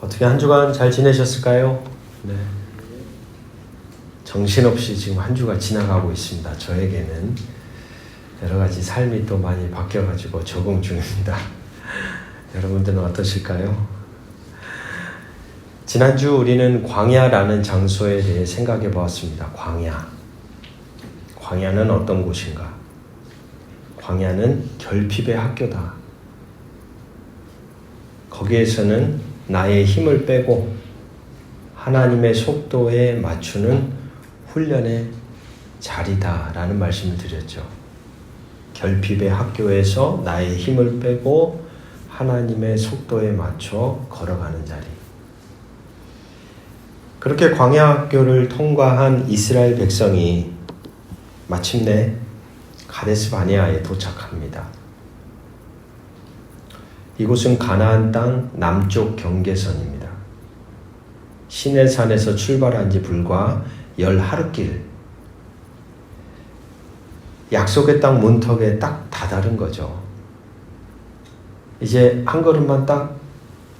어떻게 한 주간 잘 지내셨을까요? 네. 정신없이 지금 한 주가 지나가고 있습니다. 저에게는 여러 가지 삶이 또 많이 바뀌어가지고 적응 중입니다. 여러분들은 어떠실까요? 지난주 우리는 광야라는 장소에 대해 생각해 보았습니다. 광야. 광야는 어떤 곳인가? 광야는 결핍의 학교다. 거기에서는 나의 힘을 빼고 하나님의 속도에 맞추는 훈련의 자리다라는 말씀을 드렸죠. 결핍의 학교에서 나의 힘을 빼고 하나님의 속도에 맞춰 걸어가는 자리. 그렇게 광야 학교를 통과한 이스라엘 백성이 마침내 가데스 바네아에 도착합니다. 이곳은 가나안 땅 남쪽 경계선입니다. 시내산에서 출발한 지 불과 10하루길. 약속의 땅 문턱에 딱 다다른 거죠. 이제 한 걸음만 딱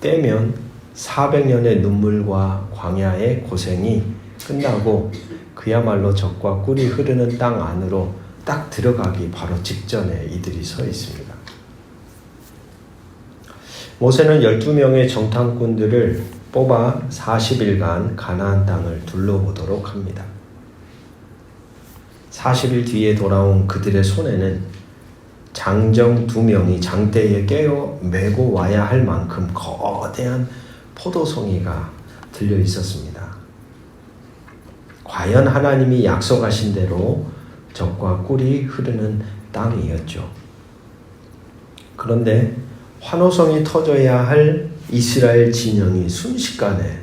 떼면 400년의 눈물과 광야의 고생이 끝나고 그야말로 젖과 꿀이 흐르는 땅 안으로 딱 들어가기 바로 직전에 이들이 서 있습니다. 모세는 12명의 정탐꾼들을 뽑아 40일간 가나안 땅을 둘러보도록 합니다. 40일 뒤에 돌아온 그들의 손에는 장정 2명이 장대에 깨어 메고 와야 할 만큼 거대한 포도송이가 들려 있었습니다. 과연 하나님이 약속하신 대로 젖과 꿀이 흐르는 땅이었죠. 그런데 환호성이 터져야 할 이스라엘 진영이 순식간에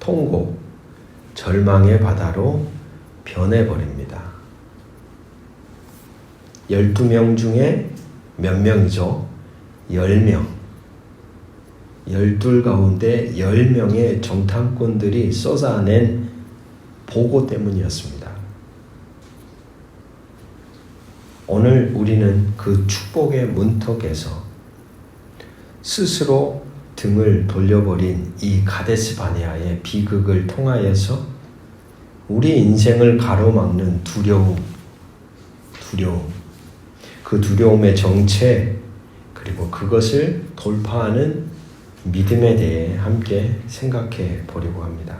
통곡, 절망의 바다로 변해버립니다. 12명 중에 몇 명이죠? 10명. 12 가운데 10명의 정탐꾼들이 쏟아낸 보고 때문이었습니다. 오늘 우리는 그 축복의 문턱에서 스스로 등을 돌려버린 이 가데스 바네아의 비극을 통하여서 우리 인생을 가로막는 두려움, 그 두려움의 정체, 그리고 그것을 돌파하는 믿음에 대해 함께 생각해 보려고 합니다.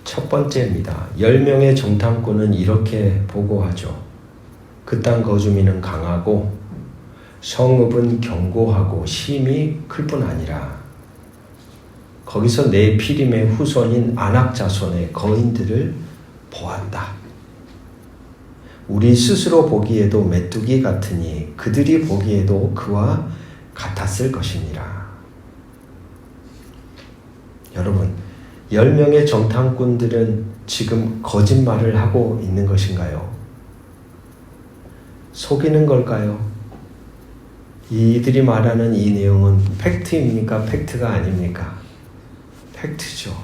첫 번째입니다. 10명의 정탐꾼은 이렇게 보고하죠. 그 땅 거주민은 강하고 성읍은 견고하고 힘이 클 뿐 아니라 거기서 내 피림의 후손인 아낙 자손의 거인들을 보았다. 우리 스스로 보기에도 메뚜기 같으니 그들이 보기에도 그와 같았을 것이니라. 여러분, 10명의 정탐꾼들은 지금 거짓말을 하고 있는 것인가요? 속이는 걸까요? 이들이 말하는 이 내용은 팩트입니까? 팩트가 아닙니까? 팩트죠.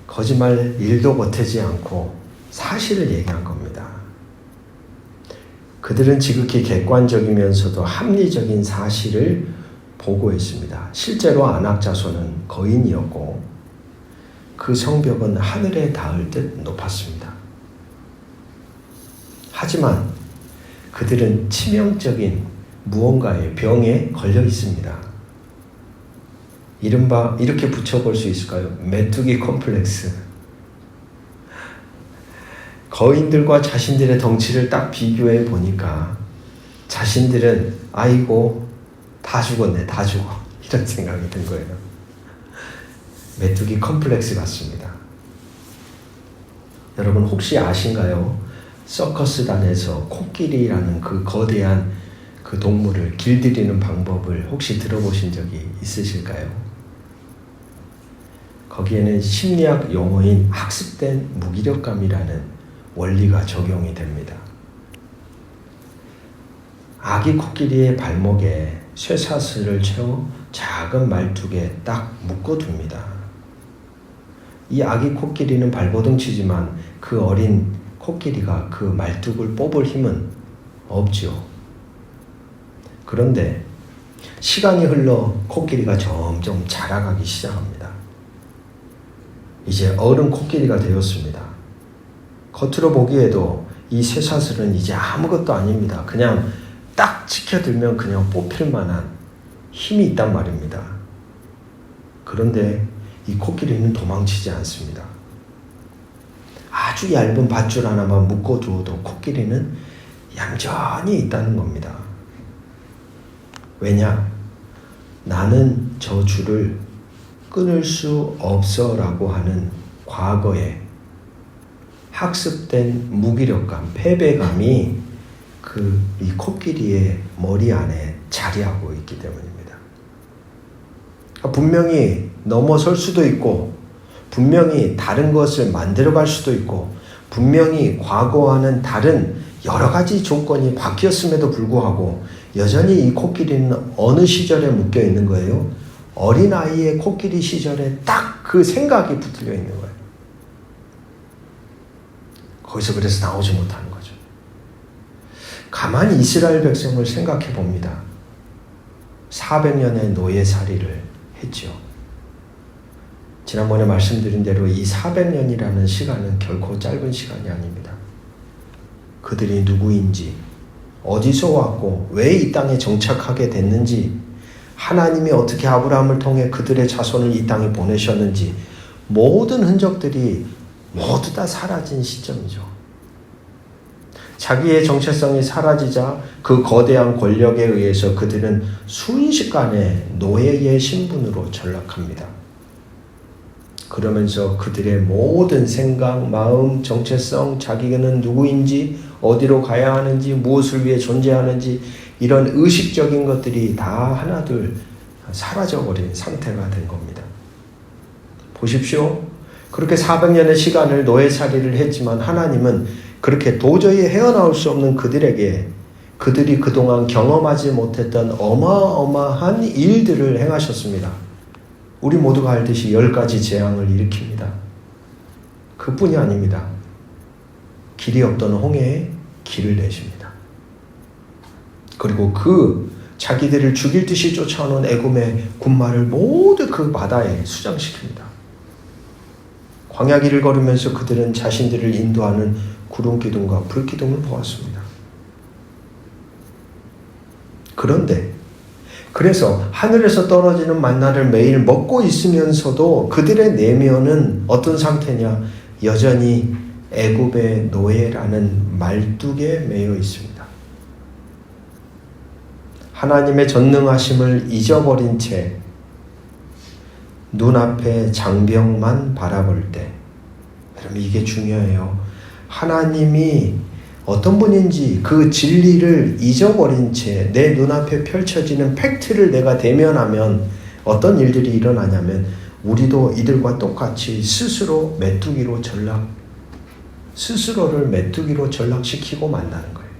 거짓말 일도 보태지 않고 사실을 얘기한 겁니다. 그들은 지극히 객관적이면서도 합리적인 사실을 보고했습니다. 실제로 아낙 자손은 거인이었고 그 성벽은 하늘에 닿을 듯 높았습니다. 하지만 그들은 치명적인 무언가의 병에 걸려 있습니다. 이른바 이렇게 붙여볼 수 있을까요? 메뚜기 컴플렉스. 거인들과 자신들의 덩치를 딱 비교해 보니까 자신들은 아이고 다 죽었네, 다 죽어. 이런 생각이 든 거예요. 메뚜기 컴플렉스 같습니다. 여러분 혹시 아신가요? 서커스단에서 코끼리라는 그 거대한 그 동물을 길들이는 방법을 혹시 들어보신 적이 있으실까요? 거기에는 심리학 용어인 학습된 무기력감이라는 원리가 적용이 됩니다. 아기 코끼리의 발목에 쇠사슬을 채워 작은 말뚝에 딱 묶어둡니다. 이 아기 코끼리는 발버둥치지만 그 어린 코끼리가 그 말뚝을 뽑을 힘은 없죠. 그런데 시간이 흘러 코끼리가 점점 자라가기 시작합니다. 이제 어른 코끼리가 되었습니다. 겉으로 보기에도 이 쇠사슬은 이제 아무것도 아닙니다. 그냥 딱 지켜들면 그냥 뽑힐 만한 힘이 있단 말입니다. 그런데 이 코끼리는 도망치지 않습니다. 아주 얇은 밧줄 하나만 묶어두어도 코끼리는 얌전히 있다는 겁니다. 왜냐? 나는 저 줄을 끊을 수 없어 라고 하는 과거에 학습된 무기력감, 패배감이 이 코끼리의 머리 안에 자리하고 있기 때문입니다. 분명히 넘어설 수도 있고, 분명히 다른 것을 만들어갈 수도 있고, 분명히 과거와는 다른 여러 가지 조건이 바뀌었음에도 불구하고 여전히 이 코끼리는 어느 시절에 묶여 있는 거예요? 어린아이의 코끼리 시절에 딱 그 생각이 붙들려 있는 거예요. 거기서 그래서 나오지 못하는 거죠. 가만히 이스라엘 백성을 생각해 봅니다. 400년의 노예살이를 했죠. 지난번에 말씀드린 대로 이 400년이라는 시간은 결코 짧은 시간이 아닙니다. 그들이 누구인지, 어디서 왔고 왜 이 땅에 정착하게 됐는지, 하나님이 어떻게 아브라함을 통해 그들의 자손을 이 땅에 보내셨는지, 모든 흔적들이 모두 다 사라진 시점이죠. 자기의 정체성이 사라지자 그 거대한 권력에 의해서 그들은 순식간에 노예의 신분으로 전락합니다. 그러면서 그들의 모든 생각, 마음, 정체성, 자기는 누구인지, 어디로 가야 하는지, 무엇을 위해 존재하는지, 이런 의식적인 것들이 다 하나둘 사라져버린 상태가 된 겁니다. 보십시오. 그렇게 400년의 시간을 노예살이를 했지만 하나님은 그렇게 도저히 헤어나올 수 없는 그들에게 그들이 그동안 경험하지 못했던 어마어마한 일들을 행하셨습니다. 우리 모두가 알듯이 10가지 재앙을 일으킵니다. 그뿐이 아닙니다. 길이 없던 홍해에 길을 내십니다. 그리고 자기들을 죽일 듯이 쫓아오는 애굽의 군마를 모두 그 바다에 수장시킵니다. 광야길을 걸으면서 그들은 자신들을 인도하는 구름기둥과 불기둥을 보았습니다. 그래서 하늘에서 떨어지는 만나를 매일 먹고 있으면서도 그들의 내면은 어떤 상태냐? 여전히 애굽의 노예라는 말뚝에 매여 있습니다. 하나님의 전능하심을 잊어버린 채 눈앞에 장벽만 바라볼 때, 여러분 이게 중요해요. 하나님이 어떤 분인지 그 진리를 잊어버린 채 내 눈앞에 펼쳐지는 팩트를 내가 대면하면 어떤 일들이 일어나냐면 우리도 이들과 똑같이 스스로를 메뚜기로 전락시키고 만다는 거예요.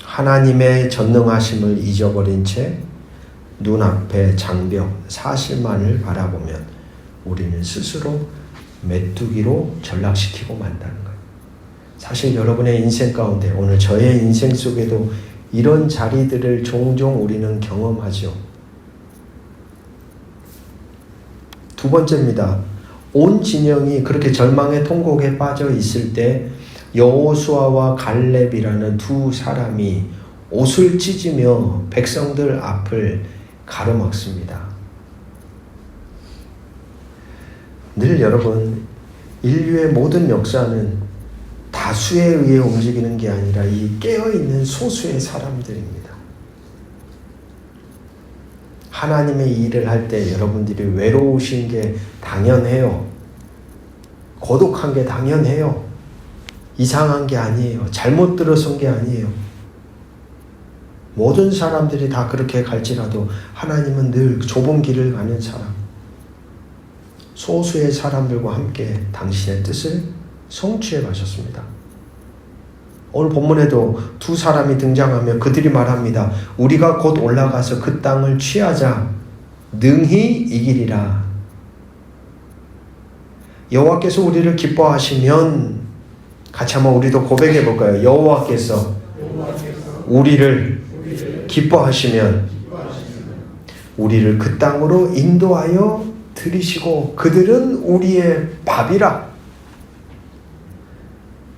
하나님의 전능하심을 잊어버린 채 눈앞의 장벽, 사실만을 바라보면 우리는 스스로 메뚜기로 전락시키고 만다는 거예요. 사실 여러분의 인생 가운데, 오늘 저의 인생 속에도 이런 자리들을 종종 우리는 경험하죠. 두 번째입니다. 온 진영이 그렇게 절망의 통곡에 빠져 있을 때 여호수아와 갈렙이라는 두 사람이 옷을 찢으며 백성들 앞을 가로막습니다. 늘 여러분, 인류의 모든 역사는 다수에 의해 움직이는 게 아니라 이 깨어있는 소수의 사람들입니다. 하나님의 일을 할 때 여러분들이 외로우신 게 당연해요. 고독한 게 당연해요. 이상한 게 아니에요. 잘못 들어선 게 아니에요. 모든 사람들이 다 그렇게 갈지라도 하나님은 늘 좁은 길을 가는 사람, 소수의 사람들과 함께 당신의 뜻을 성취해 가셨습니다. 오늘 본문에도 두 사람이 등장하며 그들이 말합니다. 우리가 곧 올라가서 그 땅을 취하자. 능히 이기리라. 여호와께서 우리를 기뻐하시면, 같이 한번 우리도 고백해 볼까요? 여호와께서 우리를 기뻐하시면 우리를 그 땅으로 인도하여 들이시고 그들은 우리의 밥이라.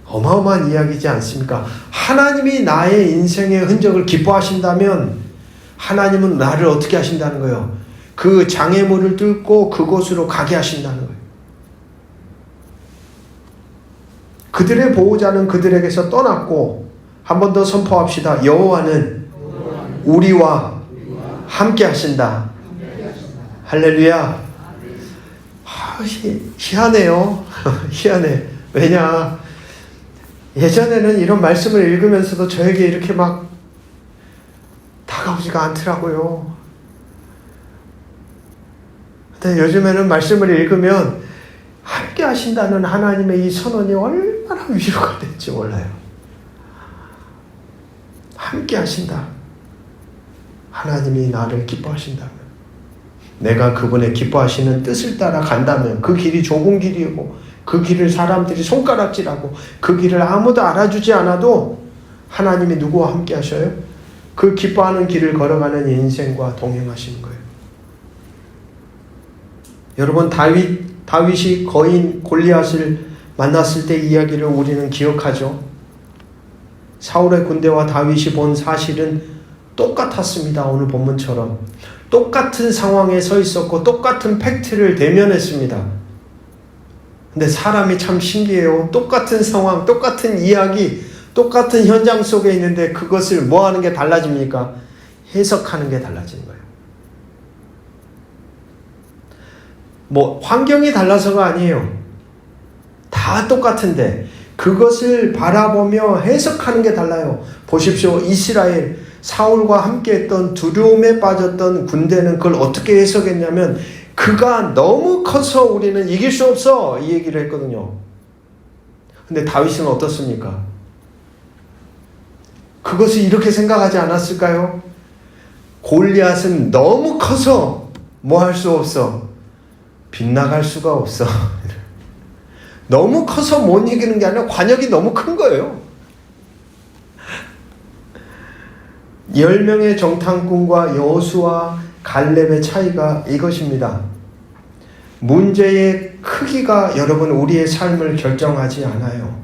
어마어마한 이야기지 않습니까? 하나님이 나의 인생의 흔적을 기뻐하신다면 하나님은 나를 어떻게 하신다는 거예요? 그 장애물을 뚫고 그곳으로 가게 하신다는 거예요. 그들의 보호자는 그들에게서 떠났고, 한 번 더 선포합시다. 여호와는 우리와 함께 하신다. 할렐루야. 희한해요. 희한해. 왜냐? 예전에는 이런 말씀을 읽으면서도 저에게 이렇게 막 다가오지가 않더라고요. 근데 요즘에는 말씀을 읽으면 함께 하신다는 하나님의 이 선언이 얼마나 위로가 될지 몰라요. 함께 하신다. 하나님이 나를 기뻐하신다면, 내가 그분의 기뻐하시는 뜻을 따라 간다면, 그 길이 좁은 길이고 그 길을 사람들이 손가락질하고 그 길을 아무도 알아주지 않아도 하나님이 누구와 함께 하셔요? 그 기뻐하는 길을 걸어가는 인생과 동행하시는 거예요. 여러분, 다윗이 거인 골리앗을 만났을 때 이야기를 우리는 기억하죠. 사울의 군대와 다윗이 본 사실은 똑같았습니다. 오늘 본문처럼 똑같은 상황에 서 있었고 똑같은 팩트를 대면했습니다. 근데 사람이 참 신기해요. 똑같은 상황, 똑같은 이야기, 똑같은 현장 속에 있는데 그것을 뭐 하는 게 달라집니까? 해석하는 게 달라지는 거예요. 뭐 환경이 달라서가 아니에요. 다 똑같은데 그것을 바라보며 해석하는 게 달라요. 보십시오. 이스라엘, 사울과 함께했던 두려움에 빠졌던 군대는 그걸 어떻게 해석했냐면, 그가 너무 커서 우리는 이길 수 없어, 이 얘기를 했거든요. 근데 다윗은 어떻습니까? 그것을 이렇게 생각하지 않았을까요? 골리앗은 너무 커서 뭐 할 수 없어, 빗나갈 수가 없어. 너무 커서 못 이기는 게 아니라 관역이 너무 큰 거예요. 10명의 정탐꾼과 여호수아, 갈렙의 차이가 이것입니다. 문제의 크기가 여러분 우리의 삶을 결정하지 않아요.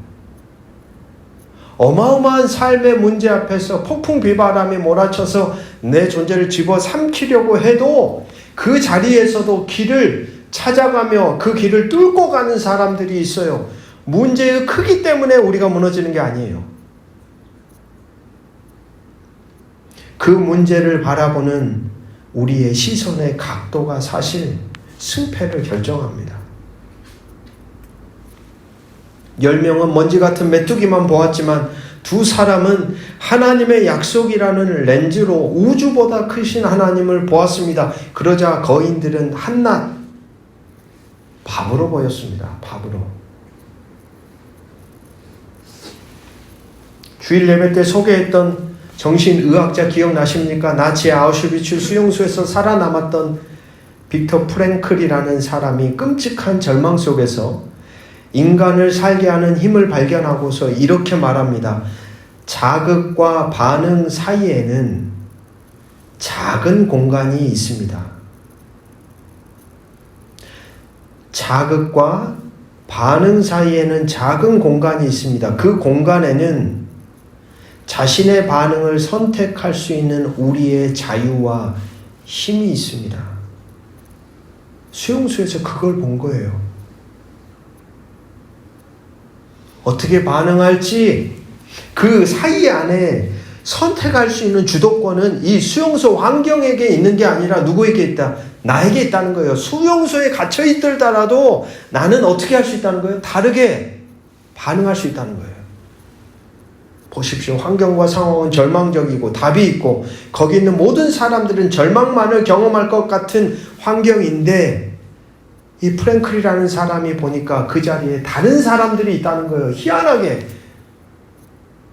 어마어마한 삶의 문제 앞에서 폭풍 비바람이 몰아쳐서 내 존재를 집어삼키려고 해도 그 자리에서도 길을 찾아가며 그 길을 뚫고 가는 사람들이 있어요. 문제의 크기 때문에 우리가 무너지는 게 아니에요. 그 문제를 바라보는 우리의 시선의 각도가 사실 승패를 결정합니다. 10명은 먼지 같은 메뚜기만 보았지만 두 사람은 하나님의 약속이라는 렌즈로 우주보다 크신 하나님을 보았습니다. 그러자 거인들은 한낱 밥으로 보였습니다. 밥으로. 주일 예배 때 소개했던 정신의학자 기억나십니까? 나치 아우슈비츠 수용소에서 살아남았던 빅터 프랭클이라는 사람이 끔찍한 절망 속에서 인간을 살게 하는 힘을 발견하고서 이렇게 말합니다. 자극과 반응 사이에는 작은 공간이 있습니다. 자극과 반응 사이에는 작은 공간이 있습니다. 그 공간에는 자신의 반응을 선택할 수 있는 우리의 자유와 힘이 있습니다. 수용소에서 그걸 본 거예요. 어떻게 반응할지 그 사이 안에 선택할 수 있는 주도권은 이 수용소 환경에게 있는 게 아니라 누구에게 있다? 나에게 있다는 거예요. 수용소에 갇혀 있더라도 나는 어떻게 할 수 있다는 거예요? 다르게 반응할 수 있다는 거예요. 보십시오. 환경과 상황은 절망적이고 답이 있고 거기 있는 모든 사람들은 절망만을 경험할 것 같은 환경인데 이 프랭클이라는 사람이 보니까 그 자리에 다른 사람들이 있다는 거예요. 희한하게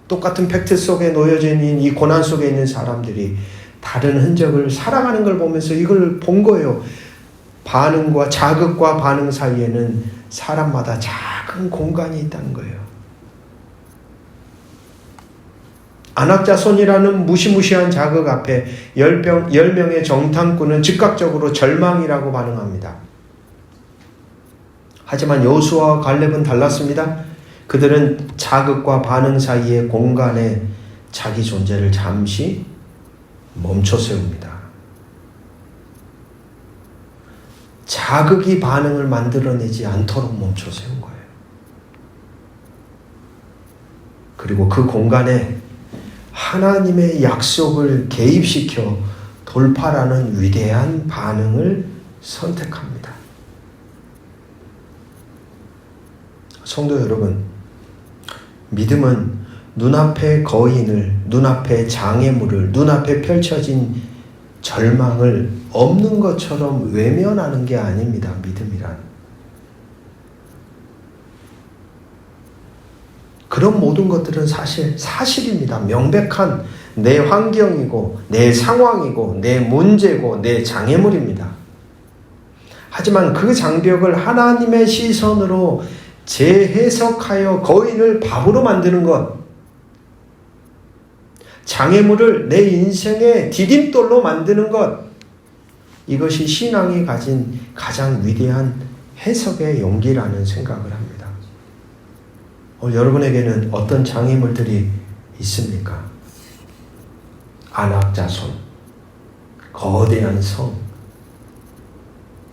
똑같은 팩트 속에 놓여져 있는 이 고난 속에 있는 사람들이 다른 흔적을 살아가는 걸 보면서 이걸 본 거예요. 반응과 자극과 반응 사이에는 사람마다 작은 공간이 있다는 거예요. 안악자손이라는 무시무시한 자극 앞에 10명의 정탐꾼은 즉각적으로 절망이라고 반응합니다. 하지만 여호수아와 갈렙은 달랐습니다. 그들은 자극과 반응 사이의 공간에 자기 존재를 잠시 멈춰 세웁니다. 자극이 반응을 만들어내지 않도록 멈춰 세운 거예요. 그리고 그 공간에 하나님의 약속을 개입시켜 돌파라는 위대한 반응을 선택합니다. 성도 여러분, 믿음은 눈앞의 거인을, 눈앞의 장애물을, 눈앞에 펼쳐진 절망을 없는 것처럼 외면하는 게 아닙니다. 믿음이란. 그런 모든 것들은 사실입니다. 명백한 내 환경이고 내 상황이고 내 문제고 내 장애물입니다. 하지만 그 장벽을 하나님의 시선으로 재해석하여 거인을 바보로 만드는 것, 장애물을 내 인생의 디딤돌로 만드는 것, 이것이 신앙이 가진 가장 위대한 해석의 용기라는 생각을 합니다. 여러분에게는 어떤 장애물들이 있습니까? 안악자손, 거대한 성,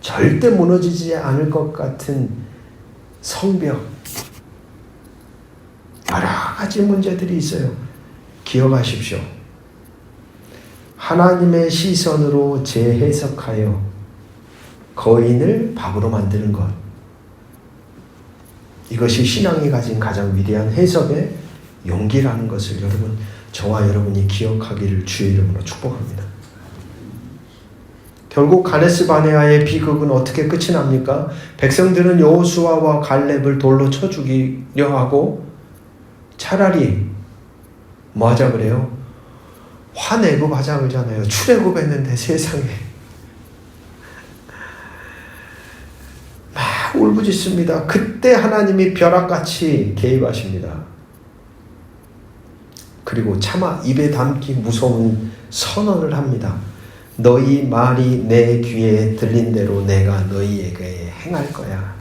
절대 무너지지 않을 것 같은 성벽, 여러 가지 문제들이 있어요. 기억하십시오. 하나님의 시선으로 재해석하여 거인을 바보로 만드는 것, 이것이 신앙이 가진 가장 위대한 해석의 용기라는 것을 여러분, 저와 여러분이 기억하기를 주의 이름으로 축복합니다. 결국 가데스 바네아의 비극은 어떻게 끝이 납니까? 백성들은 여호수아와 갈렙을 돌로 쳐 죽이려 하고 차라리 뭐 하자 그래요? 화내고 가자 그러잖아요. 출애굽했는데 세상에 막 울부짖습니다. 그때 하나님이 벼락같이 개입하십니다. 그리고 차마 입에 담기 무서운 선언을 합니다. 너희 말이 내 귀에 들린 대로 내가 너희에게 행할 거야.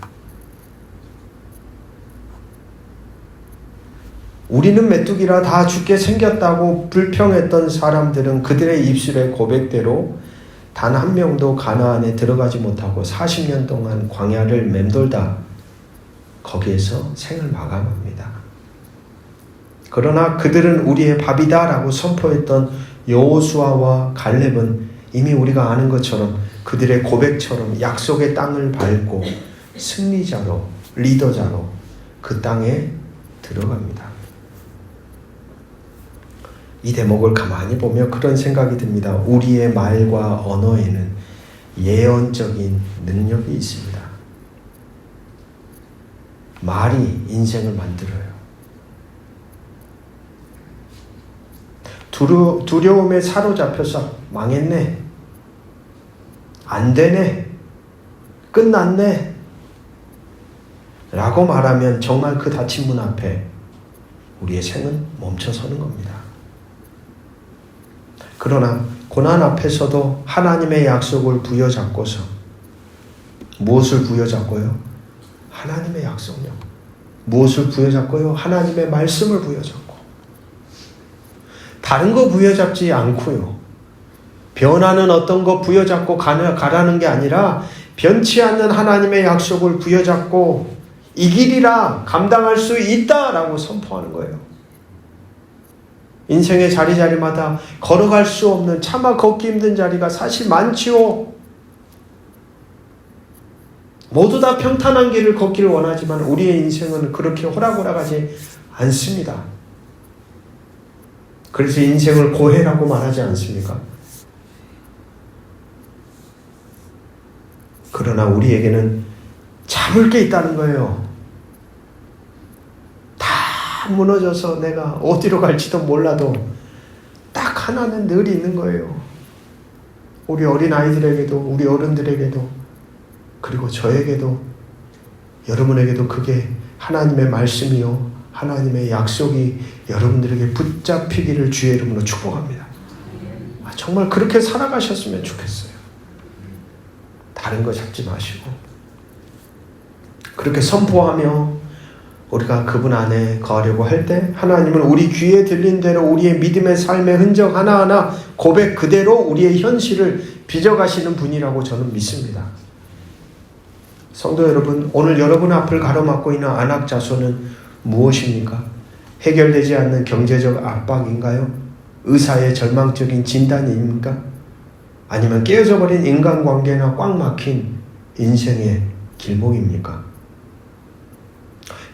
우리는 메뚜기라 다 죽게 생겼다고 불평했던 사람들은 그들의 입술의 고백대로 단 한 명도 가나안에 들어가지 못하고 40년 동안 광야를 맴돌다 거기에서 생을 마감합니다. 그러나 그들은 우리의 밥이다 라고 선포했던 여호수아와 갈렙은 이미 우리가 아는 것처럼 그들의 고백처럼 약속의 땅을 밟고 승리자로, 리더자로 그 땅에 들어갑니다. 이 대목을 가만히 보며 그런 생각이 듭니다. 우리의 말과 언어에는 예언적인 능력이 있습니다. 말이 인생을 만들어요. 두려움에 사로잡혀서 망했네, 안 되네, 끝났네 라고 말하면 정말 그 닫힌 문 앞에 우리의 생은 멈춰서는 겁니다. 그러나 고난 앞에서도 하나님의 약속을 부여잡고서 무엇을 부여잡고요? 하나님의 약속요. 무엇을 부여잡고요? 하나님의 말씀을 부여잡고 다른 거 부여잡지 않고요. 변하는 어떤 거 부여잡고 가라는 게 아니라 변치 않는 하나님의 약속을 부여잡고 이 길이라 감당할 수 있다라고 선포하는 거예요. 인생의 자리자리마다 걸어갈 수 없는 차마 걷기 힘든 자리가 사실 많지요. 모두 다 평탄한 길을 걷기를 원하지만 우리의 인생은 그렇게 호락호락하지 않습니다. 그래서 인생을 고해라고 말하지 않습니까? 그러나 우리에게는 잡을 게 있다는 거예요. 무너져서 내가 어디로 갈지도 몰라도 딱 하나는 늘 있는 거예요. 우리 어린아이들에게도 우리 어른들에게도 그리고 저에게도 여러분에게도 그게 하나님의 말씀이요 하나님의 약속이 여러분들에게 붙잡히기를 주의 이름으로 축복합니다. 정말 그렇게 살아가셨으면 좋겠어요. 다른 거 잡지 마시고 그렇게 선포하며 우리가 그분 안에 거하려고 할 때 하나님은 우리 귀에 들린 대로 우리의 믿음의 삶의 흔적 하나하나 고백 그대로 우리의 현실을 빚어가시는 분이라고 저는 믿습니다. 성도 여러분, 오늘 여러분 앞을 가로막고 있는 안악자손은 무엇입니까? 해결되지 않는 경제적 압박인가요? 의사의 절망적인 진단입니까? 아니면 깨어져 버린 인간관계나 꽉 막힌 인생의 길목입니까?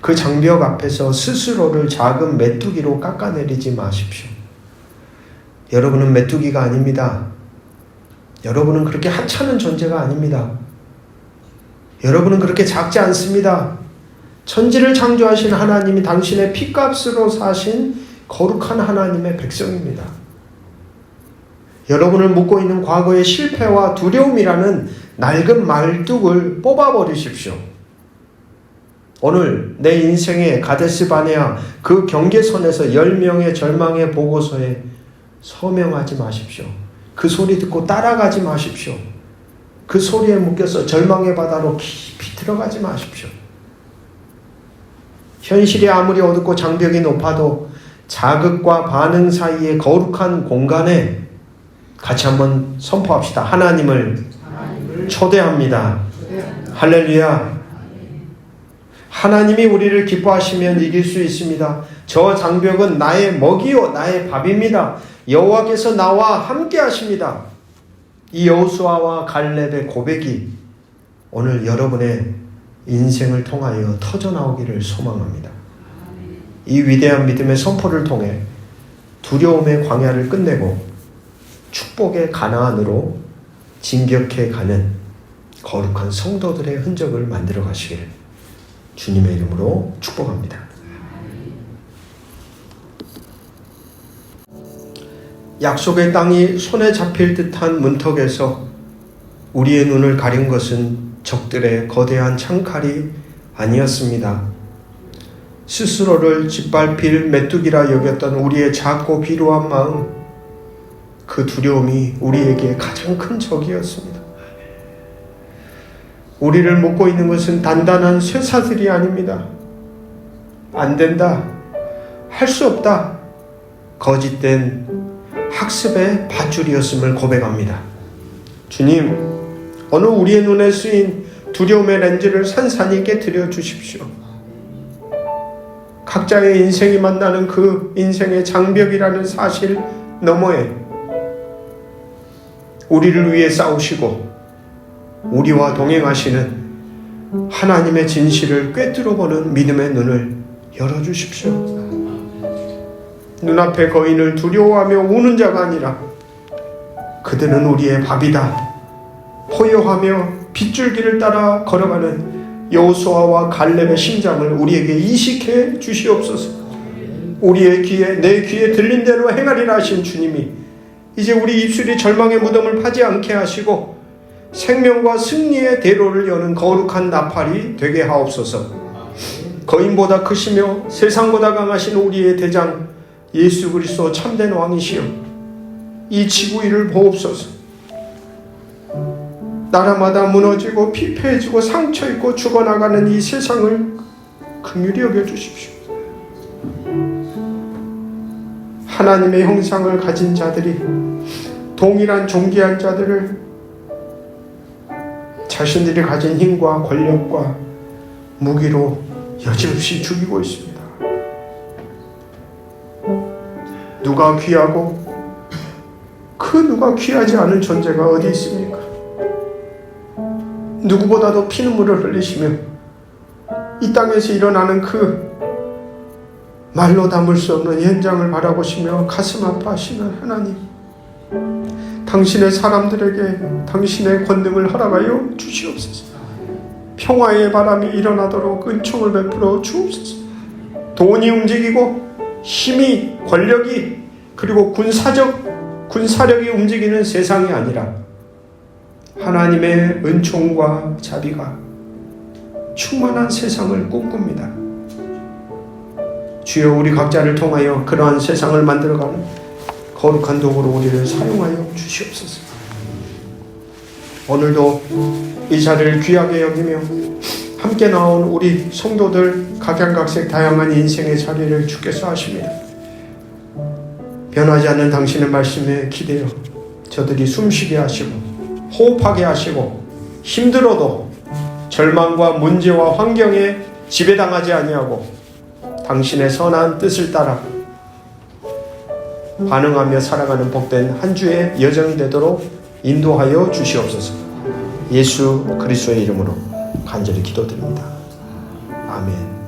그 장벽 앞에서 스스로를 작은 메뚜기로 깎아내리지 마십시오. 여러분은 메뚜기가 아닙니다. 여러분은 그렇게 하찮은 존재가 아닙니다. 여러분은 그렇게 작지 않습니다. 천지를 창조하신 하나님이 당신의 피값으로 사신 거룩한 하나님의 백성입니다. 여러분을 묶고 있는 과거의 실패와 두려움이라는 낡은 말뚝을 뽑아버리십시오. 오늘 내 인생의 가데스 바네아 그 경계선에서 10명의 절망의 보고서에 서명하지 마십시오. 그 소리 듣고 따라가지 마십시오. 그 소리에 묶여서 절망의 바다로 깊이 들어가지 마십시오. 현실이 아무리 어둡고 장벽이 높아도 자극과 반응 사이의 거룩한 공간에 같이 한번 선포합시다. 하나님을 초대합니다. 할렐루야. 하나님이 우리를 기뻐하시면 이길 수 있습니다. 저 장벽은 나의 먹이요 나의 밥입니다. 여호와께서 나와 함께 하십니다. 이 여호수아와 갈렙의 고백이 오늘 여러분의 인생을 통하여 터져나오기를 소망합니다. 이 위대한 믿음의 선포를 통해 두려움의 광야를 끝내고 축복의 가나안으로 진격해 가는 거룩한 성도들의 흔적을 만들어 가시기를 주님의 이름으로 축복합니다. 약속의 땅이 손에 잡힐 듯한 문턱에서 우리의 눈을 가린 것은 적들의 거대한 창칼이 아니었습니다. 스스로를 짓밟힐 메뚜기라 여겼던 우리의 작고 비루한 마음, 그 두려움이 우리에게 가장 큰 적이었습니다. 우리를 묶고 있는 것은 단단한 쇠사슬이 아닙니다. 안 된다, 할 수 없다, 거짓된 학습의 밧줄이었음을 고백합니다. 주님, 오늘 우리의 눈에 쓰인 두려움의 렌즈를 산산히 깨뜨려 주십시오. 각자의 인생이 만나는 그 인생의 장벽이라는 사실 너머에 우리를 위해 싸우시고 우리와 동행하시는 하나님의 진실을 꿰뚫어보는 믿음의 눈을 열어주십시오. 눈앞의 거인을 두려워하며 우는 자가 아니라 그들은 우리의 밥이다, 포효하며 빗줄기를 따라 걸어가는 여호수아와 갈렙의 심장을 우리에게 이식해 주시옵소서. 우리의 귀에, 내 귀에 들린 대로 행하리라 하신 주님이 이제 우리 입술이 절망의 무덤을 파지 않게 하시고 생명과 승리의 대로를 여는 거룩한 나팔이 되게 하옵소서. 거인보다 크시며 세상보다 강하신 우리의 대장 예수 그리스도 참된 왕이시여, 이 지구 위를 보옵소서. 나라마다 무너지고 피폐해지고 상처입고 죽어나가는 이 세상을 긍휼히 여겨주십시오. 하나님의 형상을 가진 자들이 동일한 존귀한 자들을 자신들이 가진 힘과 권력과 무기로 여지없이 죽이고 있습니다. 누가 귀하고 그 누가 귀하지 않은 존재가 어디 있습니까? 누구보다도 피눈물을 흘리시며 이 땅에서 일어나는 그 말로 담을 수 없는 현장을 바라보시며 가슴 아파하시는 하나님, 당신의 사람들에게 당신의 권능을 허락하여 주시옵소서. 평화의 바람이 일어나도록 은총을 베풀어 주옵소서. 돈이 움직이고 힘이, 권력이, 그리고 군사력이 움직이는 세상이 아니라 하나님의 은총과 자비가 충만한 세상을 꿈꿉니다. 주여 우리 각자를 통하여 그러한 세상을 만들어가는 거룩한 도구로 우리를 사용하여 주시옵소서. 오늘도 이 자리를 귀하게 여기며 함께 나온 우리 성도들 각양각색 다양한 인생의 자리를 주께서 하십니다. 변하지 않는 당신의 말씀에 기대어 저들이 숨쉬게 하시고 호흡하게 하시고 힘들어도 절망과 문제와 환경에 지배당하지 아니하고 당신의 선한 뜻을 따라 반응하며 살아가는 복된 한 주의 여정이 되도록 인도하여 주시옵소서. 예수 그리스도의 이름으로 간절히 기도드립니다. 아멘.